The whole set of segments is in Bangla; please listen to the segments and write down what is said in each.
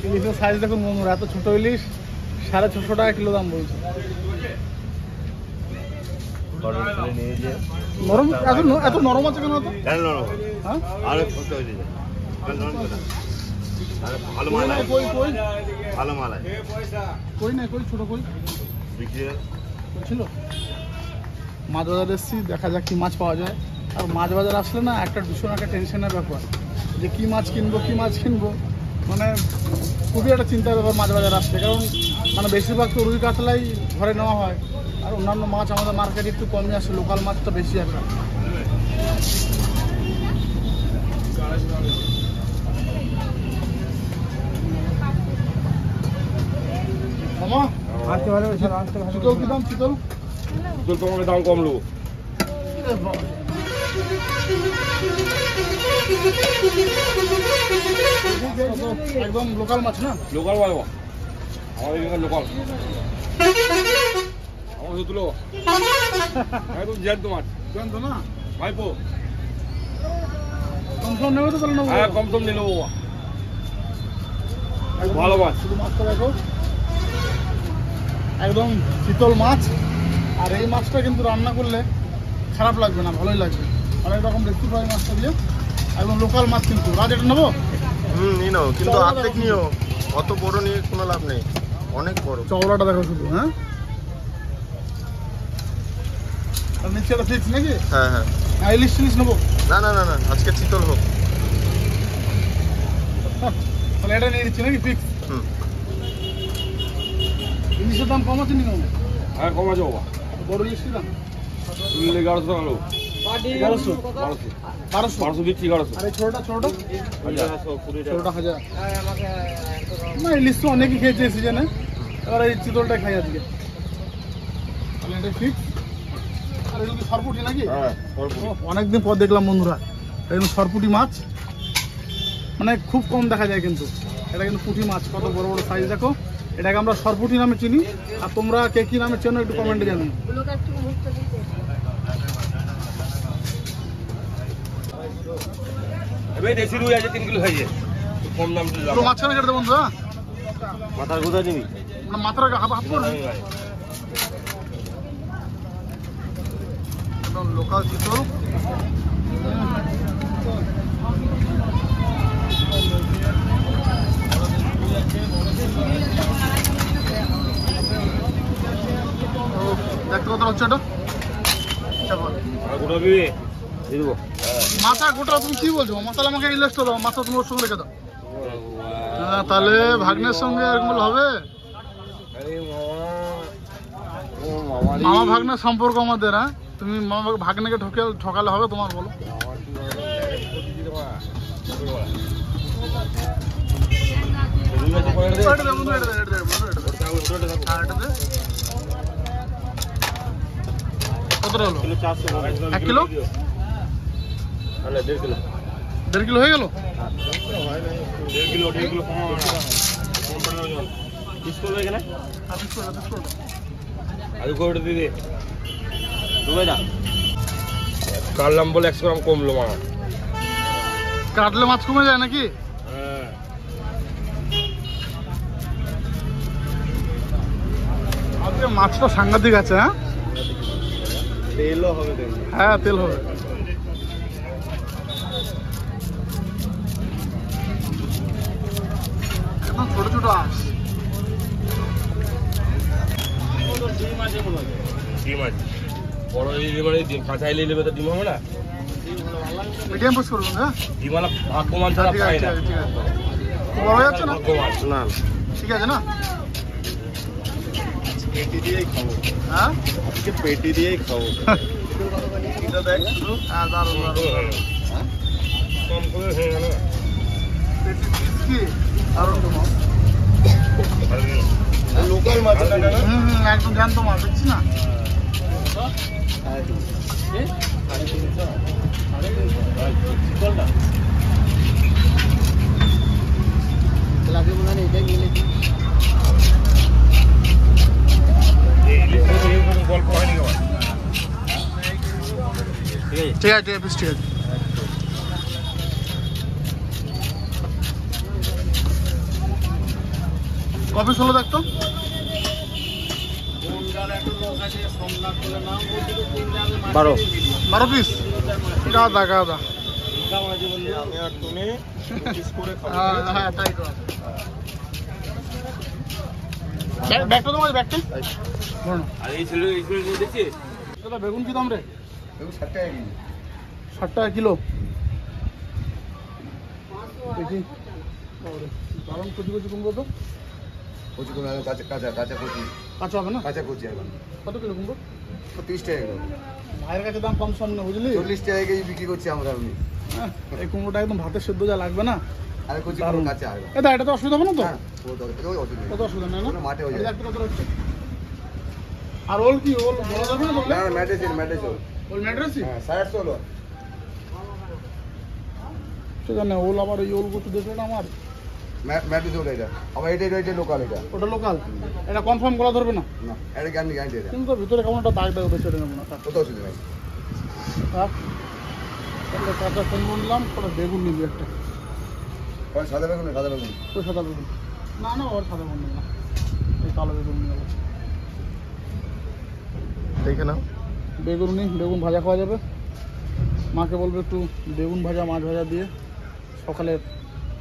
ইলিশের সাইজ দেখুন বন্ধুরা, এত ছোট ইলিশ 650 টাকা কিলো দাম বলছে। নরম এত নরম আছে কেন? ভালো মাল আছে, ভালো মাল আছে। কই নাই, কই ছোট কই ছিল। মাছ বাজারে এসেছি, দেখা যাক কি মাছ পাওয়া যায়। আর মাছ বাজার আসলে না একটা ভীষণ একটা টেনশনের ব্যাপার, যে কি মাছ কিনবো মানে খুবই একটা চিন্তার ব্যাপার মাছ বাজার আসছে। কারণ মানে বেশিরভাগ তো রুই কাতলাই ঘরে নেওয়া হয়, আর অন্যান্য মাছ আমাদের মার্কেটে একটু কমই আসে, লোকাল মাছটা বেশি আসে। মামা আনতে ভালো, চিতল কি দাম? চিতল তোমাকে দাম কম নেবো। একদম লোকাল মাছ না? লোকাল মাছ আমাদের এখানে লোকাল। আমার তুলো একদম জ্যান্ত মাছ। জ্যান্ত না ভাইপো? কম সম নেবে তো? তাহলে নেবো। হ্যাঁ কম সম নিয়ে নেবো। ভালো মাছ। শুধু মাছটা দেখো, একদম শীতল মাছ। আর এই মাছটা কিন্তু রান্না করলে খারাপ লাগবে না, ভালোই লাগবে। অনেক রকম রেসিপি হয় মাছটা দিয়ে, একদম লোকাল মাছ। কিন্তু রাজ এটা নেবো? নিয়ে নাও, কিন্তু অর্ধেক নিও, অত বড় নিয়ে কোনো লাভ নেই, অনেক বড়। চওড়াটা দেখো শুধু। হ্যাঁ নিচে এটা ফিক্স নাকি? হ্যাঁ হ্যাঁ। ইলিশ টিলিশ নেবো? না না না না, আজকে চিতল হোক। তাহলে এটা নিয়ে নিচ্ছি নাকি ফিক্স? ইলিশের দাম কম আছে নি? হ্যাঁ কম আছে বাবা। বড় ইলিশের দাম 1100 আলো। 1200 দিচ্ছি 1100। আর এই ছোটটা? ছোটটা 1000। না ইলিশ তো অনেকই খেয়েছে এই সিজনে, এবার এই চিতলটা খাই আজকে। তাহলে এটা ফিক্স। আর এটা কি সরপুটি নাকি? অনেকদিন পর দেখলাম বন্ধুরা একদম সরপুটি মাছ, মানে খুব কম দেখা যায় কিন্তু। এটা কিন্তু পুঁটি মাছ, কত বড় বড় সাইজ দেখো। এটাকে আমরা সরপুটি নামে চিনি, আর তোমরা কে কি নামে চেনো একটু কমেন্টে জানাও। দেশি রুই আছে 3 কিলো হয়েছে, কম দাম দিলাম। পুরো মাছখানে কেটে দেবো বন্ধুরা। মাথার গোদা দিবি? মাথার হাফ করবি। একদম লোকাল চিতল। দেখতে কত হচ্ছে এটা? মাথা গোটা তুমি কি বলছো? মাথালে আমাকে ইলিশটা দাও, মাথা তুমি ওর সঙ্গে রেখে দাও। হ্যাঁ তাহলে ভাগ্নের সঙ্গে এরকম হবে? মামা ভাগ্নের সম্পর্ক আমাদের। হ্যাঁ তুমি মামা ভাগ্নেকে ঠকালে হবে তোমার? বলো। কতটা হলো? 1 কিলো? 1.5 কিলো হয়ে গেল? 1.5 কিলো কাটলাম বলে 100 গ্রাম কমলো। মা কাটলে মাছ কমে যায় নাকি? আজকে মাছটা সাংঘাতিক আছে। হ্যাঁ তেলও হবে। হ্যাঁ তেল হবে। একদম ছোট ছোট আঁশ। ডিম আছে বড় ডিম, কাঁচা ইলিশ নেবে তো ডিম হবে না? মিডিয়াম পিস করুন। হ্যাঁ ডিমালা ভাগ্যমান ছাড়া পাই না। বড় হয়ে যাচ্ছে না? না ঠিক আছে না? পেটি দিয়েই খাবো। হ্যাঁ আজকে পেটি দিয়েই খাবো। এটা দেখ শুধু। হ্যাঁ দারুণ দারুণ। কম করে হয়ে গেল। পেটি পিস কি দারুণ তোমার। লোকাল মাছ একদম জ্যান্ত মাছ দেখছি না? ঠিক আছে পিস ঠিক আছে। কপিস হলো দেখতো 12 পিস। গাদা গাদা আমি আর তুমি পিস করে খাবো। হ্যাঁ তাই তো। ব্যাগটা তোমার ব্যাগটা আর এই ছিল দেখছি দাদা বেগুন কি দাম রে? বেগুন 60 টাকা কেজি। 60 টাকা কিলো। দেখি গরম কচি কচি কুমড়ো তো কচি কুমড়ো কাঁচা কাঁচা কাঁচা কচি কাঁচা হবে না? কাঁচা কচি এখন কত কিলো কুমড়ো? 30 টাকা কিলো। ভাইয়ের কাছে দাম কম সম না বুঝলি? 40 টাকা কেজি বিক্রি করছি আমরা। আমি এই কুমড়োটা একদম ভাতের সেদ্ধ যা লাগবে না। আরে কচি কুমড়ো কাঁচা হবে। এটা তো অসুবিধা হবে না তো? হ্যাঁ ওই অসুবিধা কত অসুবিধা নেই না? মাঠে হয়ে যায়। একটা কত হচ্ছে? আর ওল কি ওল বড় যাবে না? না ম্যাডেসিন ওল ম্যাড্রাসি? হ্যাঁ 750 হলো। সেটা না ওল আবার এই ওল কত দেখলে না আমার ম্যাডেসিন হলো এটা। আবার এটা লোকাল এটা। ওটা লোকাল। এটা কনফার্ম করা ধরবে না? না এটা গ্যারান্টি এটা। কিন্তু ভিতরে কেমন একটা দাগ দাগ উঠে নেবো না। কত অসুবিধা নাই। তাহলে কাঁচা কুমড়ো নিলাম, পরে বেগুন নিবি একটা। সাদা বেগুন সাদা বেগুন তো সাদা বেগুন না না ওর সাদা বেগুন না, এই কালো বেগুন নিয়ে যাবো। দেখে নাও বেগুন নিই, বেগুন ভাজা খাওয়া যাবে। মাকে বলবে একটু বেগুন ভাজা মাছ ভাজা দিয়ে সকালে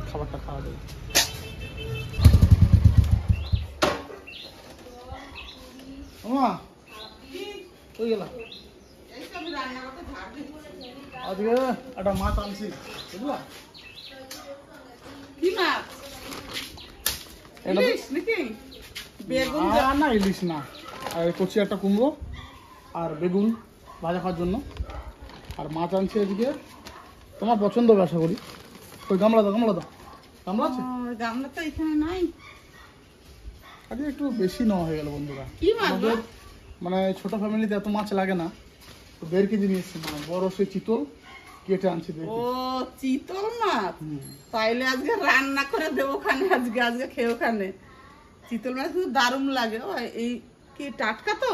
খাবারটা খাওয়া যাবে। মা কই গেলা? আজকে একটা মাছ আনছি বুঝলা? কি মাছ? ইলিশ নাকি? বেগুন না ইলিশ না, আর কচি একটা কুমড়ো আর বেগুন ভাজা খাওয়ার জন্য। আর মাছ আনছি আজকে তোমার পছন্দ হবে আশা করি। ওই গামলা দাও গামলা আছে? গামলা তো এখানে নাই। আজকে একটু বেশি নেওয়া হয়ে গেল বন্ধুরা। কি মাছ? আমাদের মানে ছোট ফ্যামিলিতে এত মাছ লাগে না, তো 1.5 কেজি নিয়ে এসছি। মানে বড় সে চিতল কেটে আনছি। ও চিতল মাছ, তাইলে আজকে রান্না করে দেবো খানে। আজকে খেয়েও খানে। চিতল মাছ কিন্তু দারুণ লাগে। ও এই কি টাটকা তো?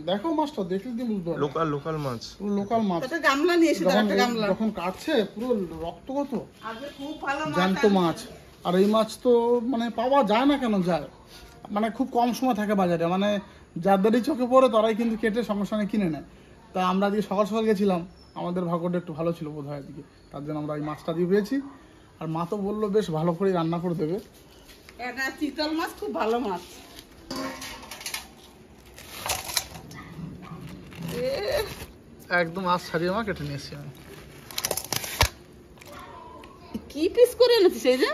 দেখো মাছটা দেখলে কি বুঝতে পারবে। লোকাল মাছ। পুরো লোকাল মাছ। একটা গামলা নিয়ে এসে দাও, একটা গামলা। যখন কাটছে পুরো রক্তগত আজকে খুব ভালো মাছ। জ্যান্ত মাছ। আর এই মাছ তো মানে পাওয়া যায় না, কেন যায় মানে খুব কম সময় থাকে বাজারে। মানে যাদেরই চোখে পড়ে তারাই কিন্তু কেটে সঙ্গে সঙ্গে কিনে নেয়। তা আমরা আজকে সকাল সকাল গেছিলাম, আমাদের ভাগ্যটা একটু ভালো ছিল বোধ হয় আজকে, তার জন্য আমরা এই মাছটা দিয়ে পেয়েছি। আর মা তো বললো বেশ ভালো করে রান্না করে দেবে। এটা চিতল মাছ খুব ভালো মাছ। একদম আজ ছাড়িয়ে মা কেটে নিয়ে এসছি আমি। কি পিস করে এনেছিস এই যে?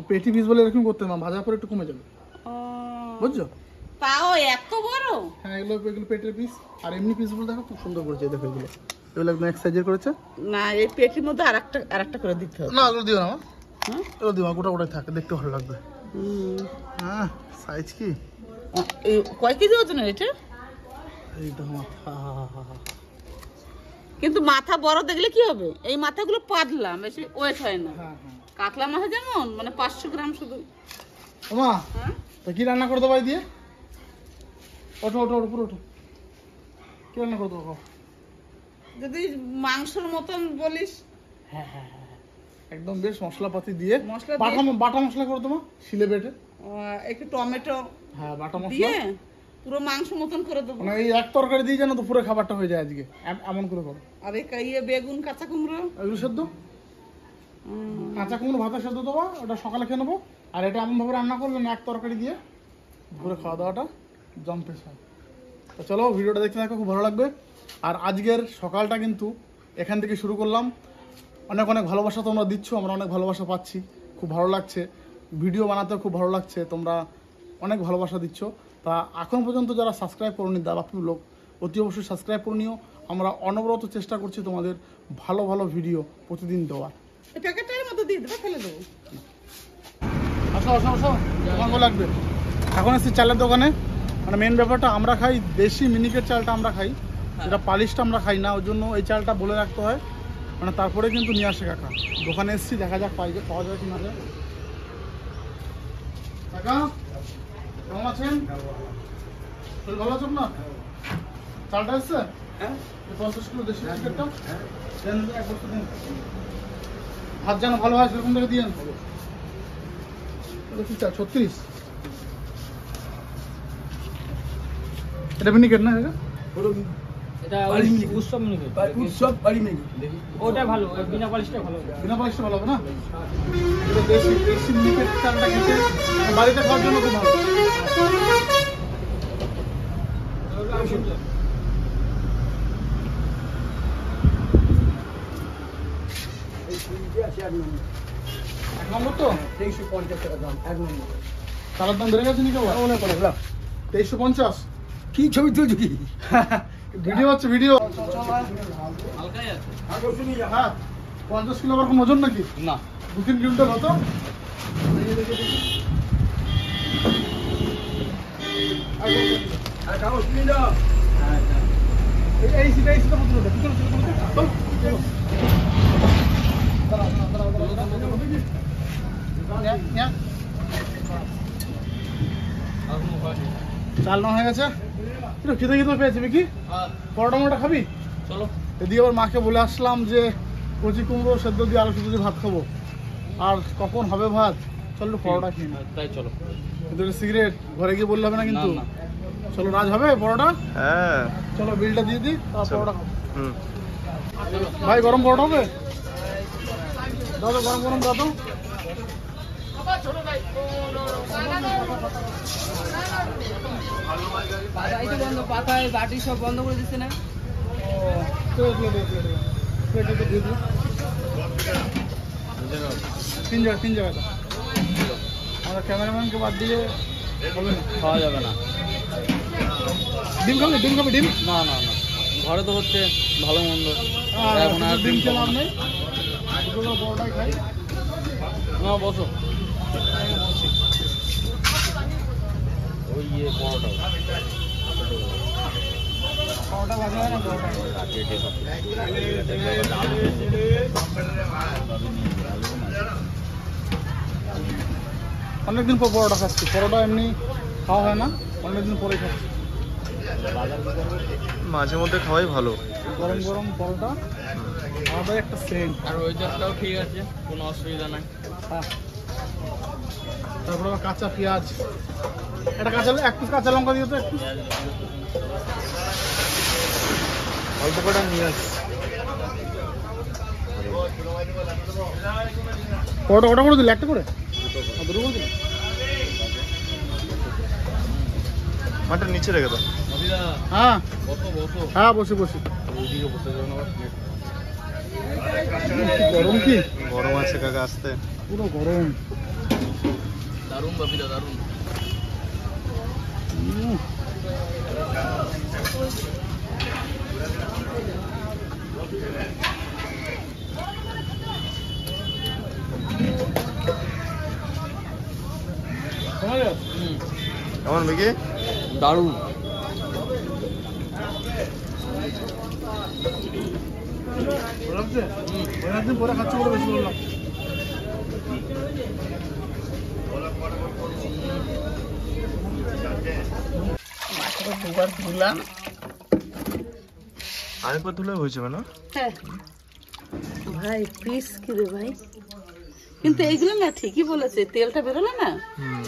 পেটি পিস বলে এরকম করতে না, ভাজা করে একটু কমে যাবে বুঝছো? তাও এত বড়? হ্যাঁ এগুলো পেটের পিস। আর এমনি পিসগুলো দেখো খুব সুন্দর করেছে, দেখো এগুলো একদম এক সাইজের করেছে। না এই পেটির মধ্যে আরেকটা করে দিতে হবে। না এগুলো দিও না মা, এগুলো দিও না, গোটা গোটাই থাকে, দেখতে ভালো লাগবে। হ্যাঁ সাইজ কি কয় কেজি ওজন এটা? এই দেখো মাথা, কিন্তু মাথা বড় দেখলে কি হবে? এই মাথাগুলো পাতলা, বেশি ওয়েট হয় না। কাতলা মাথা যেমন মানে 500 গ্রাম শুধু। ওমা তো কি রান্না করে দেবো দিয়ে? ওঠো পুরো ওঠো, কি রান্না করে দেবো? যদি মাংসের মতন বলিস। হ্যাঁ একদম বেশ মশলাপাতি দিয়ে মশলা বাটা মশলা করে দেবো শিলে বেটে। একটু টমেটো হ্যাঁ বাটা মশলা দিয়ে পুরো মাংস মতন করে দেবো। মানে এই এক তরকারি দিয়ে যেন তো পুরো খাবারটা হয়ে যায় আজকে, এমন করে করো। আর এই বেগুন কাঁচা কুমড়ো এগুলো সেদ্ধ, কাঁচা কুমড়ো ভাতে সেদ্ধ দেবো, ওটা সকালে খেয়ে নেবো। আর এটা এমনভাবে রান্না করবেন এক তরকারি দিয়ে পুরো খাওয়া দাওয়াটা জম্পেশ হয়। তো চলো ভিডিওটা দেখতে থাকো, খুব ভালো লাগবে। আর আজকের সকালটা কিন্তু এখান থেকে শুরু করলাম। অনেক ভালোবাসা তোমরা দিচ্ছ, আমরা অনেক ভালোবাসা পাচ্ছি, খুব ভালো লাগছে। ভিডিও বানাতেও খুব ভালো লাগছে, তোমরা অনেক ভালোবাসা দিচ্ছ। তা এখন পর্যন্ত যারা সাবস্ক্রাইব করোনি দাবাপি লোক অতি অবশ্যই সাবস্ক্রাইব করে নিও। আমরা অনবরত চেষ্টা করছি তোমাদের ভালো ভিডিও প্রতিদিন দেওয়ার। প্যাকেটের মতো দিয়ে দেবো, ফেলে দেবো। আসো কেমন লাগবে? এখন এসেছি চালের দোকানে। মানে মেন ব্যাপারটা আমরা খাই দেশি মিনিকেট চালটা আমরা খাই, যেটা পালিশটা আমরা খাই না, ওই জন্য এই চালটা বলে রাখতে হয়। মানে তারপরে কিন্তু নিয়ে আসে কাকা। দোকানে এসেছি, দেখা যাক পাওয়া যায় কি না যায়। কাকা কেমন আছেন? শরীর ভালো আছেন না? চালটা এসছে? হ্যাঁ 50 কিলো দেশি চিকেনটা দেন এক বস্তা দিন। ভাত যেন ভালো হয় সেরকম থেকে দিয়েন। এটা 36 এটা মিনিকেট না এটা? এটা উৎসব মিনিকেট। উৎসব বাড়ি মিনিকেট ওটা ভালো, বিনা পলিশটা ভালো। বিনা পয়সা ভালো হবে না? এটা দেশি দেশি মিনিকেট চালটা খেতে বাড়িতে খাওয়ার জন্য খুব ভালো। এক নম্বর তো 2350 টাকা দাম, এক নম্বর। চালের দাম বেড়ে গেছে নাকি আবার? মনে পড়ে 2350 কি ছবি তুলছো কি? ভিডিও হচ্ছে ভিডিও। হালকাই আছে। হ্যাঁ 50 কিলো আবার কোনো ওজন নাকি? না 2-3 কুইন্টাল হতো। আর কাগজ কিনে দাও। এই সিটা বলতে হবে। চলো চলো চাল না হয়ে গেছে। খেতে খেতে পেয়েছি কি পরোটা মোটা খাবি? চলো এদিকে আবার মাকে বলে আসলাম যে কচি কুমড়ো সেদ্ধ দিয়ে আলু সেদ্ধ দিয়ে ভাত খাবো। আর কখন হবে ভাত? চল একটু পরোটা খেয়ে না। তাই চলো। কিন্তু সিগারেট ঘরে গিয়ে বললে হবে না কিন্তু। চলো রাজ হবে পরোটা? হ্যাঁ চলো বিলটা দিয়ে দিই তারপর পরোটা খাবো। হুম ভাই গরম পরোটা হবে? দাদা গরম গরম দাদা। বন্ধ, পাতায় বাটি সব বন্ধ করে দিচ্ছে না। তিন জায়গাটা আমরা ক্যামেরাম্যানকে বাদ দিয়ে হবে না। খাওয়া যাবে না। ডিম খাবে? ডিম না না না, ঘরে তো হচ্ছে ভালো মন্দ। এখন আর ডিম খেয়ে লাভ নেই। দুটো পরোটাই খাই। না বসো। ওই পরোটা পরোটা ভাজা হয় না? পরোটা অনেকদিন পর পরোটা খাচ্ছি। পরোটা এমনি খাওয়া হয় না, অনেকদিন পরে খাচ্ছি। মাঝে মধ্যে খাওয়াই ভালো। গরম গরম পরোটা আমাদের একটা সেন্ট। আর ওয়েদারটাও ঠিক আছে, কোনো অসুবিধা নাই। তারপরে আবার কাঁচা পেঁয়াজ, একটা এক পিস কাঁচা লঙ্কা দিয়ে তো একটু অল্প কটা নিয়ে আসি। পরোটা কটা করে দিলে? একটা করে? দুটো করে দিলে? মাঠের নিচে রেখে দাও। হ্যাঁ বসো বসো। হ্যাঁ বসে ওইদিকে বসে যাও না। গরম কি গরম আছে কাকা, আসতে পুরো গরম। দারুণ বাপিদা, দারুণ। কেমন মিকি? দারুণ। অনেকদিন পরে খাচ্ছি বলে বেশি বললাম। দুবার ধুলাম। আরেকবার ধুলে হয়েছে না? হ্যাঁ ভাই পিস কি রে ভাই, কিন্তু এইগুলো না ঠিকই বলেছে, তেলটা বেরোলে না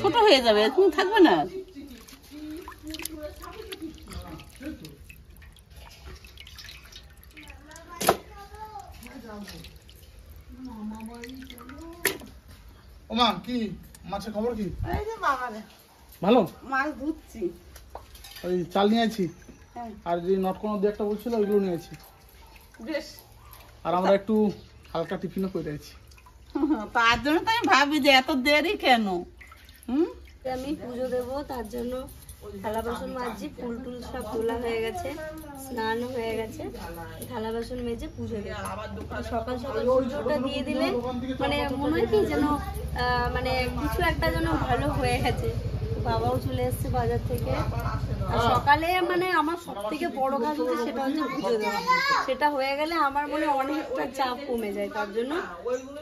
ছোট হয়ে যাবে, তুমি থাকবে না। ওমা কি মাছের খবর কি? এই যে বাবা রে, ভালো। মাছ ধুচ্ছি। ওই চাল নিয়ে আছি, হ্যাঁ আর যে নটকোনা দিয়ে একটা বলছিল ওইগুলো নিয়ে আছি। বেশ। আর আমরা একটু হালকা টিফিনও করে আছি। তার জন্য তো আমি ভাবি যে এত দেরি কেন। আমি পুজো দেবো, তার জন্য থালা বাসন মাজছি, ফুল টুল সব তোলা হয়ে গেছে, স্নান হয়ে গেছে, থালা বাসন মেজে পুজো দেবো। সকাল সকাল পুজোটা দিয়ে দিলে মানে মনে হয় কি যেন মানে কিছু একটা যেন ভালো হয়ে গেছে। বাবাও চলে এসছে বাজার থেকে, আর সকালে মানে আমার সব থেকে বড় কাজ হচ্ছে সেটা হচ্ছে পুজো দেওয়া। সেটা হয়ে গেলে আমার মনে অনেকটা চাপ কমে যায়, তার জন্য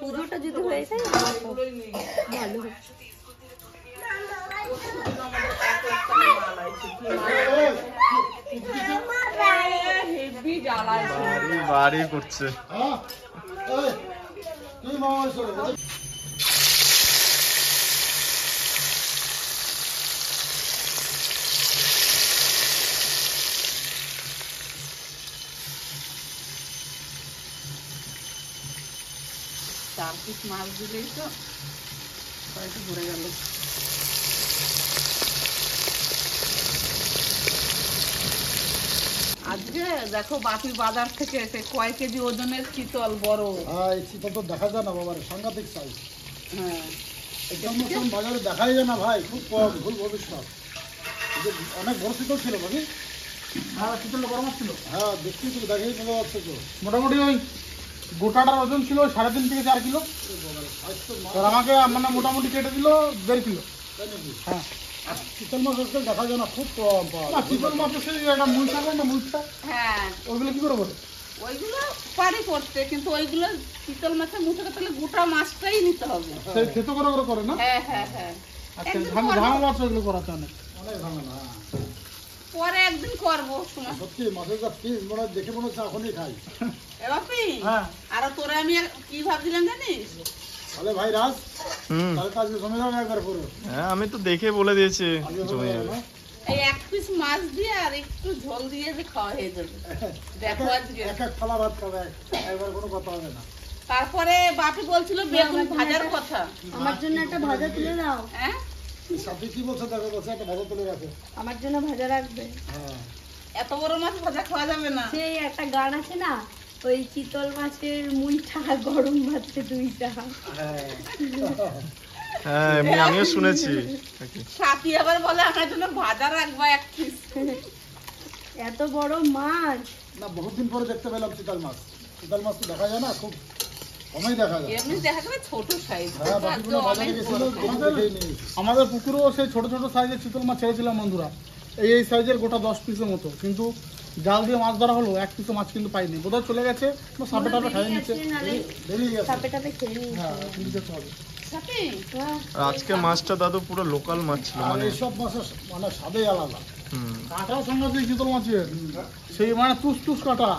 পুজোটা যদি হয়ে যায় আমার খুব ভালো হয়। বাড়ি করছে। চার পিস মাছ দিলেই তো কয়েকটা ঘুরে গেল। আজকে দেখো বাপি বাজার থেকে এসে কয় কেজি ওজনের চিতল বড়। এই চিতল তো দেখা যায় না বাবার, সাংঘাতিক সাইজ। হ্যাঁ একদম নতুন বাজারে দেখাই যায় না ভাই, খুব কম, ভুল ভবিষ্যৎ। অনেক বড় চিতল ছিল নাকি? হ্যাঁ চিতলটা বড় মাছ ছিল। হ্যাঁ দেখছি তো, দেখেই মনে হচ্ছে তো। মোটামুটি ওই গোটাটার ওজন ছিল 3.5 থেকে 4 কিলো। আর আমাকে মানে মোটামুটি কেটে দিল 1.5 কিলো। তাই নাকি? হ্যাঁ আর চিতল মাছ আজকাল দেখা যায় না, খুব কম পাওয়া না যায়। চিতল মাছ সেই একটা মুই থাকে না, মুইটা হ্যাঁ ওইগুলো কি করে বলে? ওইগুলো পারি করতে, কিন্তু ওইগুলো চিতল মাছের মুখে তাহলে গোটা মাছটাই নিতে হবে। সেই খেতে করে করে করে না? হ্যাঁ হ্যাঁ হ্যাঁ আচ্ছা একদিন ভাঙা করবো। মাছ ওইগুলো করাতে অনেক। অনেক ঝামেলা। হ্যাঁ পরে একদিন করবো সময়। সত্যি মাছের যা পিস মনে হয়, দেখে মনে হচ্ছে এখনই খাই। এ বাপি, হ্যাঁ আর তোরে আমি কি ভাবছিলাম জানিস? তাহলে ভাই রাজ, হুম, তাহলে তো আজকে জমে যাবে একবার পুরো। হ্যাঁ আমি তো দেখে বলে দিয়েছি আজকে জমে যাবে। না? এই এক পিস মাছ দিয়ে আর একটু ঝোল দিয়ে যে খাওয়া হয়ে যাবে। দেখো আজকে এক এক থালা ভাত খাবে, একবার কোনো কথা হবে না। তারপরে বাপি বলছিল বেগুন ভাজার কথা। আমার জন্য একটা ভাজা তুলে দাও। হ্যাঁ সাথে কি বলছে দেখো, বলছে একটা ভাজা তুলে রাখো। আমার জন্য ভাজা রাখবে। হ্যাঁ এত বড় মাছ ভাজা খাওয়া যাবে না। সেই একটা গান আছে না, ওই চিতল মাছের মুইটা গরম ভাতে দুইটা। হ্যাঁ এমনি আমিও শুনেছি। সাথী আবার বলে আমার জন্য ভাজা রাখবা এক পিস। এত বড় মাছ। না, বহুদিন পরে দেখতে পেলাম চিতল মাছ। চিতল মাছ তো দেখা যায় না, খুব কমই দেখা যায়। এমনি দেখা যাবে ছোট সাইজ। হ্যাঁ বাকিগুলো বাজারে গেছিল, দেখেই নিয়েছি। আমাদের পুকুরেও সেই ছোট ছোট সাইজের চিতল মাছ ছেড়েছিলাম বন্ধুরা, এই সাইজের গোটা 10 পিসের মতো। কিন্তু জাল দিয়ে মাছ ধরা হলো, এক পিসও মাছ কিন্তু পাইনি, বোধহয় চলে গেছে বা সাপে টাপে খাইয়ে নিচ্ছে। বেরিয়ে গেছে। সাপে টাপে খেয়ে নিয়েছে। হ্যাঁ কিন্তু যেতে হবে। সাথী হ্যাঁ। আর আজকে মাছটা দাদু পুরো লোকাল মাছ ছিল, আর মানে এইসব মাছের মানে স্বাদেই আলাদা। হুম, কাঁটাও সাংঘাতিক চিতল মাছের, সেই মানে তুস তুস কাটা,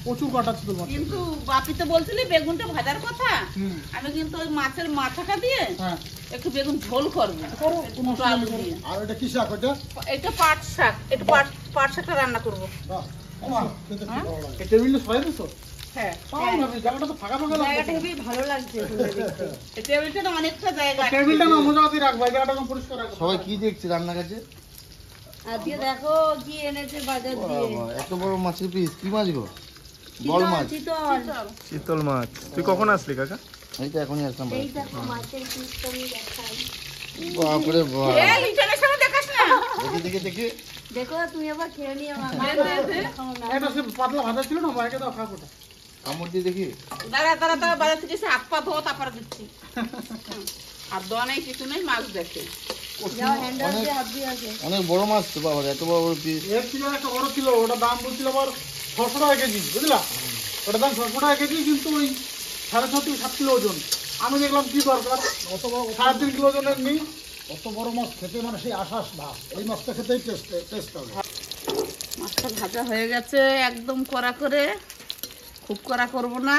প্রচুর কাটা চিতল মাছ। কিন্তু বাপি তো বলছিলি বেগুনটা ভাজার কথা। হুম আমি কিন্তু ওই মাছের মাথাটা দিয়ে হ্যাঁ একটু বেগুন ঝোল করবো। করো, কোনো একটু অসুবিধা আলু নেই, দিয়ে। আর এটা কি শাক ওটা? এটা পাট শাক, একটু পাট শাকটা রান্না করবো। বাহ, বাহ, খেতে খুব ভালো লাগে। এই টেবিলটা সরাই দিছো? হ্যাঁ পাও না, জায়গাটা তো ফাঁকা ফাঁকা জায়গাটা লাগছে। হেবি ভালো লাগছে শুনে দেখতে। এই টেবিলটা না অনেকটা জায়গা। টেবিলটা না মোজাতে রাখবা, এই জায়গাটা একদম পরিষ্কার রাখবা। সবাই কি দেখছে রান্না কাছে? আজকে দেখো কি এনেছে বাজার দিয়ে। বাবা, এত বড় মাছের পিস, কি মাছ গো? বল মাছ। চিতল। চিতল মাছ। তুই কখন আসলি কাকা? এই তো এখনই আসলাম এই বাড়ি। দেখো মাছের পিসটা আমি দেখাই। বাপরে বাপ, এ লিটনের সামনে দেখাস না। দেখে দেখে দেখে দেখো তুমি আবার খেয়ে নিও মামা। খাও না। এটা সে পাতলা ভাজা ছিল না, বাইকে দাও খা কোটা। কামড় দিয়ে দেখি। দাঁড়া দাঁড়া দাঁড়া, বাজার থেকে এসে হাত পা ধোয়া তারপরে দিচ্ছি। আর দোয়া নেই কিছু নেই, মাছ দেখে। যাও হ্যান্ডেল দিয়ে হাত দিয়ে আসে। অনেক বড় মাছ তো বাবা, এত বড় বড় পিস। এর ছিল একটা বড় ছিল, ওটা দাম বলছিল আবার 600 টাকা কেজি, বুঝলা? ওটার দাম 600 টাকা কেজি, কিন্তু ওই 6.5 থেকে 7 কিলো ওজন। আমি দেখলাম কি দরকার, অত বড় 3.5 কিলো ওজনের নিই। অত বড় মাছ খেতে মানে সেই আশ্বাস ভাব। এই মাছটা খেতেই টেস্ট হবে। মাছটা ভাজা হয়ে গেছে একদম কড়া করে, খুব কড়া করবো না।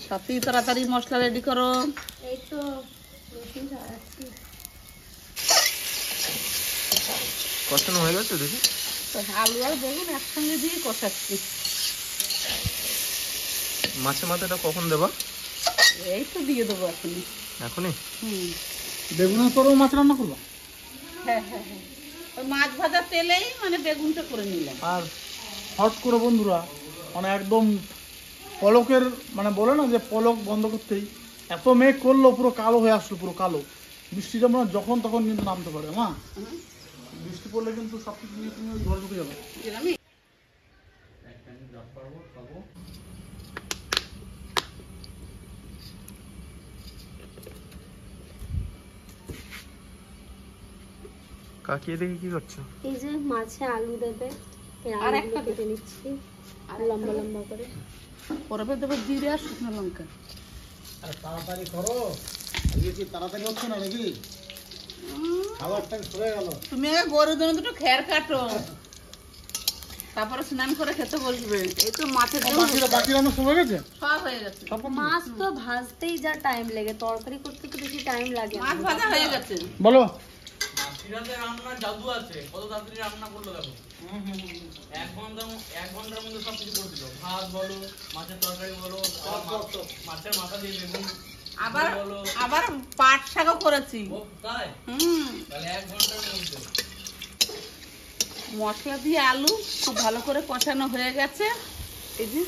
সাথী তাড়াতাড়ি মশলা রেডি করো। এই তো রসুন ছাড়াচ্ছি। কষানো হয়ে গেছে দেখি। আলু আর বেগুন একসঙ্গে দিয়ে কষাচ্ছি। মাছের মাথাটা কখন দেবা? এই তো দিয়ে দেবো এখনই। এখনই? হুম বেগুনের পরেও মাছ রান্না করবা? হ্যাঁ হ্যাঁ হ্যাঁ, ওই মাছ ভাজা তেলেই মানে বেগুনটা করে নিলাম। আর হট করে বন্ধুরা, মানে একদম পলকের, মানে বলে না যে পলক বন্ধ করতেই এত মেঘ করলো, পুরো কালো হয়ে আসলো, পুরো কালো। বৃষ্টিটা মানে যখন তখন কিন্তু নামতে পারে। মা, বৃষ্টি পড়লে কিন্তু সব কিছু নিয়ে তুমি ওই ঘরে ঢুকে যাবে। আমি কাকি এদিকে কি করছো? এই যে মাছে আলু দেবে, এই আর আলুগুলো একটা কেটে নিচ্ছি আর লম্বা লম্বা করে। পরে দেবো জিরে আর শুকনো লঙ্কা। আর তাড়াতাড়ি করো, আজকে কি তাড়াতাড়ি হচ্ছে না নাকি? খাবার টাইম সরে গেল। তুমি আগে গরুর জন্য দুটো খের কাটো, তারপরে স্নান করে খেতে বসবে। এই তো মাছের জন্য বাকি রান্না সব হয়ে গেছে? সব হয়ে গেছে। মাছ তো ভাজতেই যা টাইম লাগে, তরকারি করতে তো বেশি টাইম লাগে না। মাছ ভাজা হয়ে গেছে। বলো। মাসিরাতে রান্নার জাদু আছে, কত তাড়াতাড়ি রান্না করলো দেখো। 1 ঘন্টার মধ্যে সব কিছু করে দিল। ভাত বলো, মাছের তরকারি বলো, মাছের মাথা দিয়ে বেগুন আবার পাট শাকও করেছি। তাই তাহলে 1 ঘন্টার মধ্যে। মশলা দিয়ে আলু খুব ভালো করে কষানো হয়ে গেছে। এই যে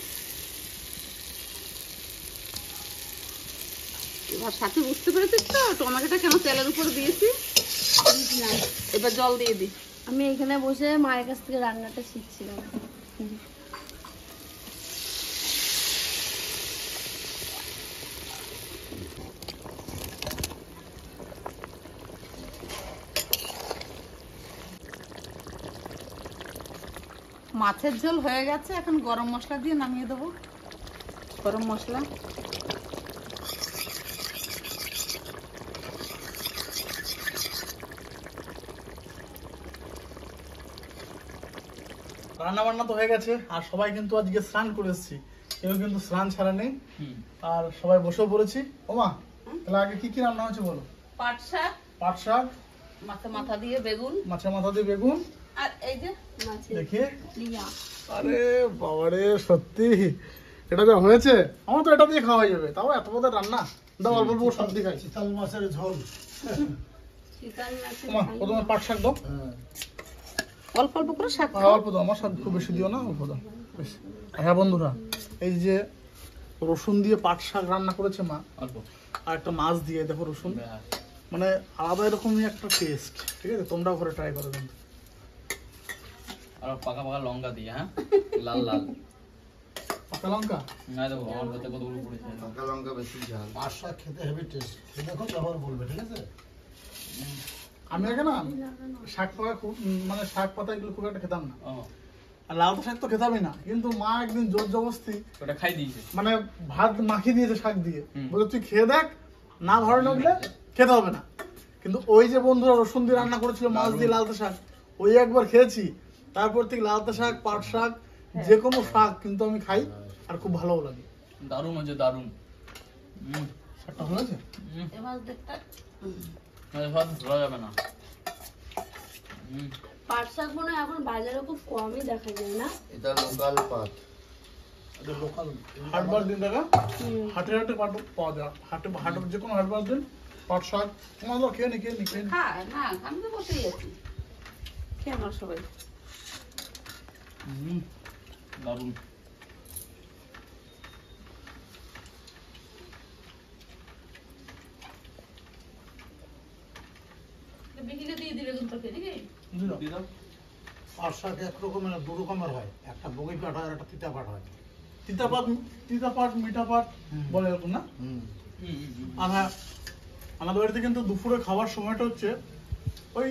এবার সাথে বুঝতে পেরেছিস তো টমেটোটা কেন তেলের উপর দিয়েছি? এবার জল দিয়ে দিই। আমি এখানে বসে মায়ের কাছ থেকে রান্নাটা শিখছিলাম। মাছের ঝোল হয়ে গেছে, এখন গরম মশলা দিয়ে নামিয়ে দেবো। গরম মশলা রান্না বান্না তো হয়ে গেছে, আর সবাই কিন্তু আজকে স্নান করে এসেছি, কেউ কিন্তু স্নান ছাড়া নেই। আর সবাই বসেও পড়েছি। ওমা, তাহলে আগে কি কি রান্না হয়েছে বলো? পাট শাক, পাট শাক, মাছের মাথা দিয়ে বেগুন, মাছের মাথা দিয়ে বেগুন, আর এই যে মাছের দেখি। লিয়া। আরে বাবারে, সত্যি এটা যা হয়েছে, আমার তো এটা দিয়ে খাওয়া যাবে। তাও এত বড় রান্না, দাও অল্প অল্প সবজি খাই। শীতল মাছের ঝোল। চিকেন মাছের ওমা, প্রথমে পাট শাক দাও। অল্প অল্প করে শাক অল্প দাও, আমার শাক খুব বেশি দিও না, অল্প দাও। বেশ। হ্যাঁ বন্ধুরা, এই যে রসুন দিয়ে পাট শাক রান্না করেছে মা, অল্প আর একটা মাছ দিয়ে, দেখো রসুন, মানে আলাদা এরকমই একটা টেস্ট। ঠিক আছে, তোমরাও ঘরে ট্রাই করো কিন্তু। আর পাকা পাকা লঙ্কা দিয়ে, হ্যাঁ, লাল লাল পাকা লঙ্কা। না দেখো আমার হাতে কতগুলো পড়েছে। লঙ্কা লঙ্কা বেশি ঝাল। পাট শাক খেতে হেভি টেস্ট, দেখো তারপর বলবে, ঠিক আছে? আমি আগে না শাক পাতা খুব, মানে শাক পাতা এগুলো খুব একটা খেতাম না, ও আর লাউ শাক তো খেতামই না। কিন্তু মা একদিন জোর জবরদস্তি ওটা খাই দিয়েছে। মানে ভাত মাখিয়ে দিয়েছে শাক দিয়ে, বলে তুই খেয়ে দেখ, না ভালো না উঠলে খেতে হবে না। কিন্তু ওই যে বন্ধুরা রসুন দিয়ে রান্না করেছিল মাছ দিয়ে লালতা শাক, ওই একবার খেয়েছি, তারপর থেকে লালতা শাক, পাট শাক, যে কোনো শাক কিন্তু আমি খাই, আর খুব ভালো লাগে। দারুণ হয়েছে, দারুণ। শাকটা ভালো আছে। এবার দেখটা স্বাদ ধরা যাবে না। পাট শাক মনে হয় এখন বাজারে খুব কমই দেখা যায় না। এটা লোকাল পাত। লোকাল হাটবার দিন দেখা, হাটে হাটে পাট পাওয়া যায়, হাটে হাটের যে কোনো হাটবার দিন পাট শাক। তোমাদের খেয়ে নি খেয়ে নি খেয়ে নি। হ্যাঁ না, আমি তো বসেই আছি, খেয়ে নাও সবাই। দারুণ। বিকিকে দিয়ে দিবে কিন্তু নাকি? দিয়ে দাও। পাট শাক এক রকমের, দু রকমের হয়, একটা বগি পাট হয় আর একটা তিতা পাট হয়। তিতা পাট মিঠা পাট বলে এরকম না? আর হ্যাঁ, আমাদের বাড়িতে কিন্তু দুপুরে খাওয়ার সময়টা হচ্ছে ওই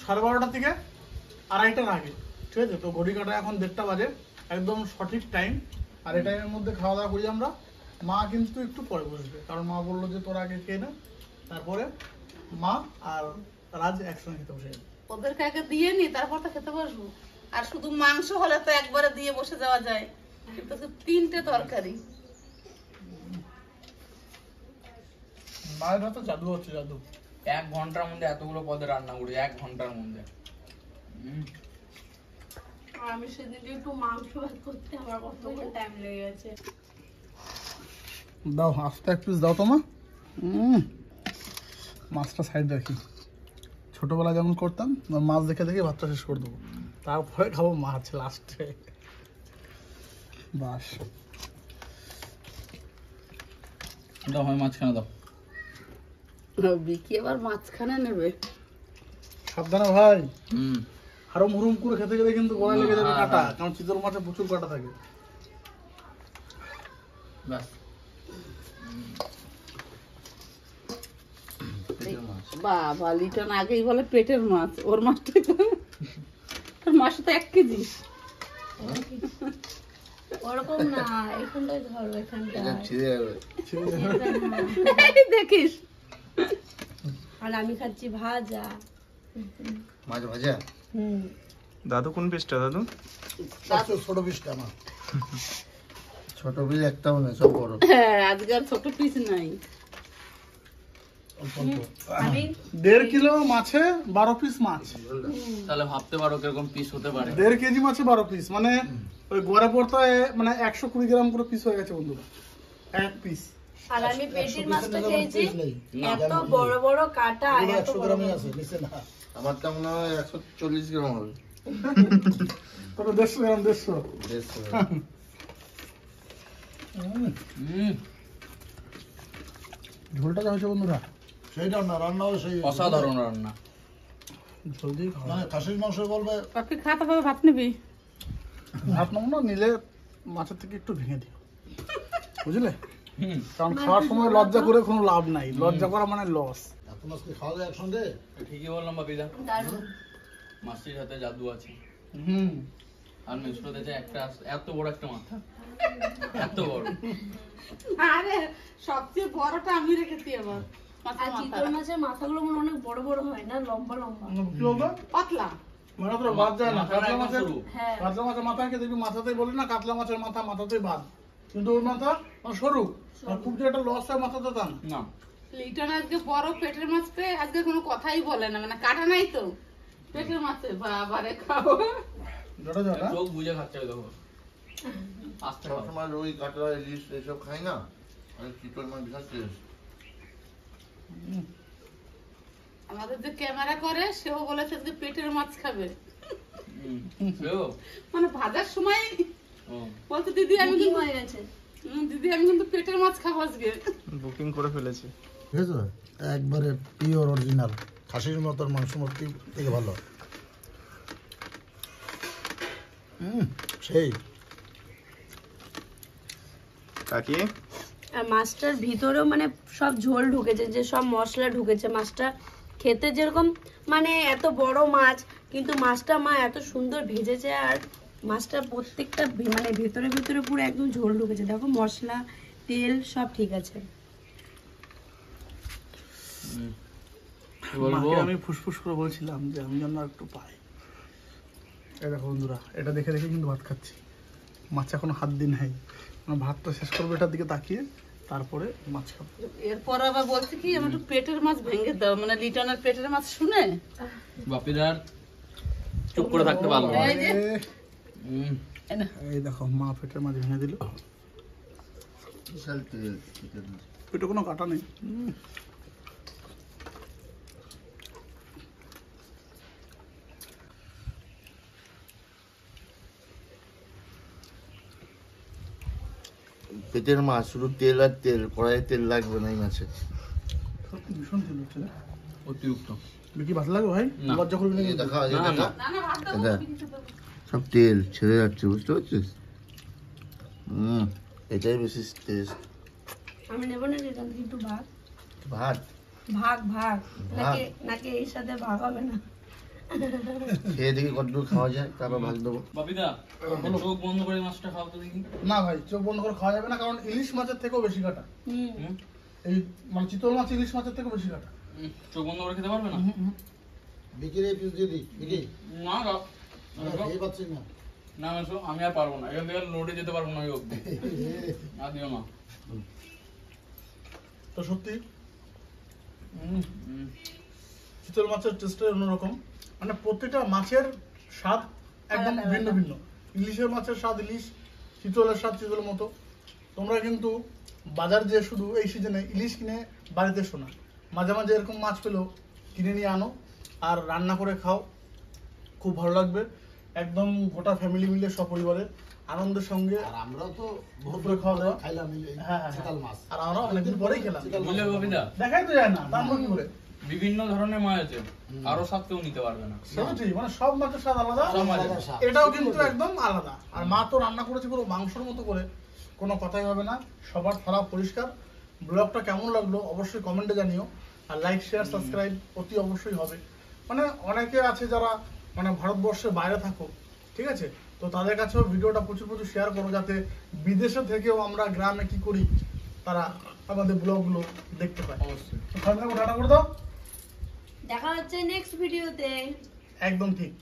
12:30 থেকে 2:30টার আগে, ঠিক আছে? তো ঘড়ি কাটা এখন 1:30 বাজে, একদম সঠিক টাইম। আর এই টাইমের মধ্যে খাওয়া দাওয়া করি আমরা। মা কিন্তু একটু পরে বসবে, কারণ মা বললো যে তোরা আগে খেয়ে নে, তারপরে মা আর রাজ একসঙ্গে খেতে বসে যাবে। ওদেরকে আগে দিয়ে নি, তারপর তো খেতে বসবো। আর শুধু মাংস হলে তো একবারে দিয়ে বসে যাওয়া যায়, কিন্তু 3টে তরকারি। মায়ের হাতে জাদু হচ্ছে, জাদু। 1 ঘন্টার মধ্যে এতগুলো পদে রান্না করি, 1 ঘন্টার মধ্যে। আমি সেদিন একটু মাংস ভাত করতে আমার কতক্ষণ টাইম লেগে গেছে। দাও আস্তে এক পিস দাও তো মা। মাছটা সাইড রাখি, ছোটবেলা যেমন করতাম, মাছ দেখে দেখে ভাতটা শেষ করে দেবো, তারপরে খাবো মাছ লাস্টে। বাস দাও, হয় মাঝখানে দাও। বিকি এবার মাঝখানে নেবে। সাবধানে ভাই, হারম হুরুম করে খেতে গেলে কিন্তু গলায় লেগে যাবে কাটা, কারণ চিতল মাছে প্রচুর কাটা থাকে। ব্যাস। বাবা, লিটন আগেই বলে পেটের মাছ, ওর মাছটা ওর মাছটা তো 1 কেজি। ওরকম না, এখানটায় ধরো, এখানটায়। দেখিস। আর আমি খাচ্ছি ভাজা। মাছ ভাজা। দাদু কোন পিসটা দাদু? ছোট পিসটা আমার। ছোট পিস একটাও নেই, সব বড়। হ্যাঁ, আজকে আর ছোট পিস নাই। আমি 1.5 কিলো মাছে 12 পিস মাছ। তাহলে ভাবতে পারো কিরকম পিস হতে পারে। 1.5 কেজি মাছে 12 পিস, মানে ওই গোড়া পড়তায় মানে 120 গ্রাম করে পিস হয়ে গেছে বন্ধুরা, এক পিস। আর আমি পেটির মাছটা খেয়েছি, এত বড় বড় কাটা, এত বড় বড়। আমার তো মনে হয় 140 গ্রাম হবে। তবে 150 গ্রাম, 150। ঝোলটা কেমন হয়েছে বন্ধুরা? সেইটা না, রান্নাও সেই অসাধারণ রান্না। ঝোল দিয়ে খাওয়া। মানে খাসির মাংস বলবে। বাপি খাতে পাবে, ভাত নিবি? ভাত নেবো না, নিলে মাছের থেকে একটু ভেঙে দিও, বুঝলে? কারণ খাওয়ার সময় লজ্জা করে কোনো লাভ নাই, লজ্জা করা মানে লস। এত মাছ কি খাওয়া যায় একসঙ্গে? ঠিকই বললাম বাপিদা, দারুণ। মাছটির হাতে জাদু আছে। হুম, আর মিশ্র দেশে একটা এত বড় একটা মাথা, এত বড়। আরে সবচেয়ে বড়টা আমি রেখেছি আবার। আর চিতল মাছের মাথাগুলো মনে হয় অনেক বড় বড় হয় না, লম্বা লম্বা। কি বলতো? পাতলা। মানে তোর বাদ যায় না। মাথাটা কাতলা একদম মাছের, সরু। হ্যাঁ। কাতলা মাছের মাথাকে দেখবি মাথাতেই বলি না, কাতলা মাছের মাথা মাথাতেই বাদ, কিন্তু ওই মাথা সরু, আর খুব যে একটা লস হয় মাথাতে তা না। না, লিটন আজকে বড় পেটের মাছ পেয়ে আজকে কোনো কথাই বলে না, মানে কাটা নাই তো পেটের মাছে। বাবারে খাও। জোটা জোটা। চোখ বুঝে খাচ্ছে ওই দেখো। আস্তে খাও। সবসময় রুই, কাতলা, ইলিশ এসব খাই না, আমি চিতল মাছ বিশাল টেস্ট। আমাদের যে ক্যামেরা করে সেও বলেছে আজকে পেটের মাছ খাবে। সেও? মানে ভাজার সময় ও, বলছে দিদি আমি বুকিং কিন্তু হয়ে গেছে। দিদি আমি কিন্তু পেটের মাছ খাবো আজকে। বুকিং করে ফেলেছি। বুঝেছো? একবারে পিওর অরিজিনাল খাসির মতন মাংস মূর্তি থেকে ভালো। সেই কাকি আর মাছটার ভিতরেও মানে সব ঝোল ঢুকেছে, যে সব মশলা ঢুকেছে। মাছটা খেতে যেরকম, মানে এত বড় মাছ, কিন্তু মাছটা মা এত সুন্দর ভেজেছে। আর মাছটা প্রত্যেকটা মানে ভেতরে ভেতরে পুরো একদম ঝোল ঢুকেছে। দেখো মশলা, তেল সব ঠিক আছে। কি বলবো? মাকে আমি ফুসফুস করে বলছিলাম যে আমি যেন আর একটু পাই। এই দেখো বন্ধুরা, এটা দেখে দেখে কিন্তু ভাত খাচ্ছি। মাছ এখনো হাত দিন নাই, ভাতটা শেষ করবো এটার দিকে তাকিয়ে, তারপরে মাছ খাবো। এরপর আবার বলছে কি আমার একটু পেটের মাছ ভেঙে দাও, মানে লিটনের পেটের মাছ শুনে বাপিদার চুপ করে থাকতে পারলো না। এই যে এই না, এই দেখো মা পেটের মাছ ভেঙে দিল। বিশাল তেল চিকেন মাছ। পেটে কোনো কাটা নেই। পেটের মাছ শুধু তেল আর তেল, কড়াইয়ে তেল লাগবে না এই মাছে। সত্যি ভীষণ তেল হচ্ছে রে। অতিরিক্ত। কি ভাত লাগবে ভাই? না। লজ্জা করবি না এই কিন্তু। দেখা, এই না, দেখা। না। না না ভাত দাও, দাদা। তুমি কিছু দাও। সব তেল ছেড়ে যাচ্ছে, বুঝতে পারছিস? এটাই বেশি টেস্ট। আমি নেবো না এখান থেকে একটু ভাগ ভাত ভাগ ভাগ, ভাগ। নাকি নাকি এর সাথে ভাগ হবে না? খেয়ে দেখি কতটুকু খাওয়া যায়, তারপর ভাগ দেবো। বাপিদা, চোখ বন্ধ করে মাছটা খাও তো দেখি। না ভাই, চোখ বন্ধ করে খাওয়া যাবে না, কারণ ইলিশ মাছের থেকেও বেশি কাটা। হুম। এই মানে চিতল মাছ ইলিশ মাছের থেকেও বেশি কাটা। চোখ বন্ধ করে খেতে পারবে না? বিকিরে পিস দিয়ে দিই, বিকি। না গো। খেয়ে পাচ্ছি না। না মেসো, আমি আর পারবো না, এখান থেকে লোডে যেতে পারবো না ওই অব্দি। আর দিও না। তো সত্যি হুম। চিতল মাছের টেস্টটা অন্যরকম, মানে প্রত্যেকটা মাছের স্বাদ একদম ভিন্ন ভিন্ন। ইলিশের মাছের স্বাদ ইলিশ, চিতলের স্বাদ চিতলের মতো। তোমরা কিন্তু বাজার যে শুধু এই সিজনে ইলিশ কিনে বাড়িতে শোনা, মাঝে মাঝে এরকম মাছ পেলেও কিনে নিয়ে আনো আর রান্না করে খাও, খুব ভালো লাগবে। একদম গোটা ফ্যামিলি মিলে সপরিবারে আনন্দের সঙ্গে। আর আমরাও তো দুপুরে খাওয়া দাওয়া খাইলাম হ্যাঁ, চিতল মাছ। আর আমরা অনেকদিন পরেই খেলাম। বুঝলে বাপিদা, দেখাই তো যায় না, তারপর কি করে? বিভিন্ন ধরনের মাছ আছে, কারো স্বাদ কেউ নিতে পারবে না। সেটা মানে সব মাছের স্বাদ আলাদা, সব মাছের স্বাদ। এটাও কিন্তু একদম আলাদা। আর মা তো রান্না করেছে পুরো মাংসের মতো করে, কোনো কথাই হবে না। সবার থালা পরিষ্কার। ব্লগটা কেমন লাগলো অবশ্যই কমেন্টে জানিও, আর লাইক শেয়ার সাবস্ক্রাইব অতি অবশ্যই হবে। মানে অনেকে আছে যারা মানে ভারতবর্ষের বাইরে থাকো, ঠিক আছে? তো তাদের কাছেও ভিডিওটা প্রচুর প্রচুর শেয়ার করো, যাতে বিদেশে থেকেও আমরা গ্রামে কি করি তারা আমাদের ব্লগগুলো দেখতে পায়। অবশ্যই। তো টাটা করে দাও। দেখা হচ্ছে নেক্সট ভিডিওতে। একদম ঠিক।